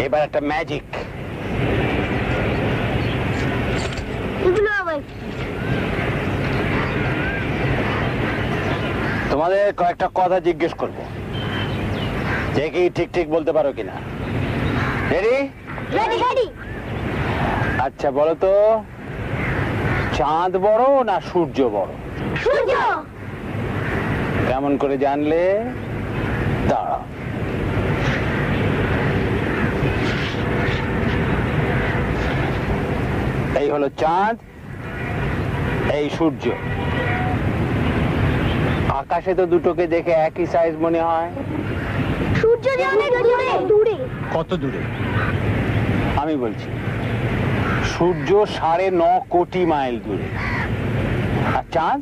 এবার একটা ম্যাজিক। তোমাদের কয়েকটা কথা জিজ্ঞেস করবো, যে কি ঠিক ঠিক বলতে পারো কিনা। রেডি? আচ্ছা বলো তো, চাঁদ বড় না সূর্য বড়? সূর্য। কেমন করে জানলে? দাঁড়াও। এই হলো চাঁদ, এই সূর্য। আকাশে তো দুটোকে দেখে একই সাইজ মনে হয়। সূর্য অনেক দূরে। কত দূরে? আমি বলছি, সূর্য 9.5 কোটি মাইল দূরে, আর চাঁদ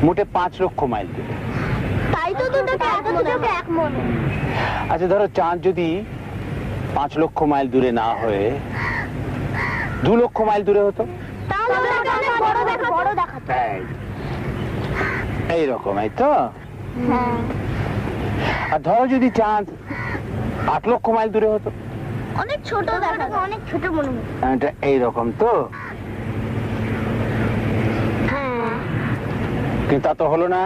মোটে 5 লক্ষ মাইল দূরে। তাই তো দুটোকে এক মনে। আচ্ছা ধরো চাঁদ যদি 5 লক্ষ মাইল দূরে না হয়ে 2 লক্ষ মাইল দূরে হতো, বড় দেখাতো। এইরকম, এই তো। আর ধরো যদি চাঁদ 8 লক্ষ মাইল দূরে হতো, অনেক ছোট দেখাতো, অনেক ছোট মনে হতো। এইরকম তো। কিন্তু তা তো হলো না।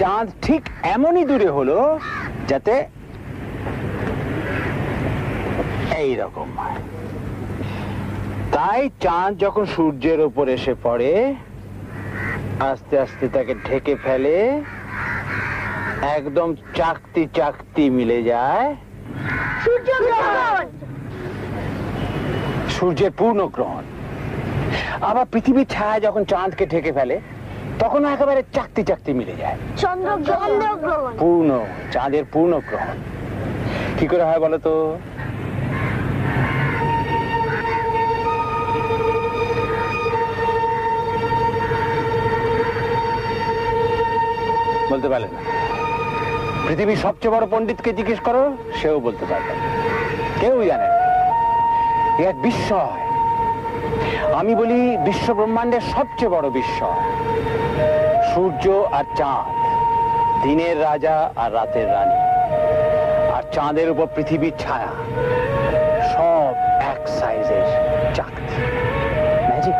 চাঁদ ঠিক এমনই দূরে হলো যাতে এইরকম হয়। তাই চাঁদ যখন সূর্যের উপর এসে পড়ে, আস্তে আস্তে তাকে ঢেকে ফেলে, একদম চাকতি চাকতি মিলে যায় সূর্যের পূর্ণগ্রহণ। আবার পৃথিবীর ছায়া যখন চাঁদকে ঢেকে ফেলে, তখন একেবারে চাকতি চাকতি মিলে যায় চন্দ্রগ্রহণ। পূর্ণ, চাঁদের পূর্ণগ্রহণ। কি করে হয় বলো তো? বলতে পারলে না? পৃথিবীর সবচেয়ে বড় পণ্ডিতকে জিজ্ঞেস করো, সেও বলতে পারবে না। কেউ জানে না। এক বিস্ময়। আমি বলি বিশ্ব ব্রহ্মাণ্ডের সবচেয়ে বড় বিস্ময় সূর্য আর চাঁদ, দিনের রাজা আর রাতের রানী, আর চাঁদের উপর পৃথিবীর ছায়া, সব এক সাইজের চাকতি। ম্যাজিক।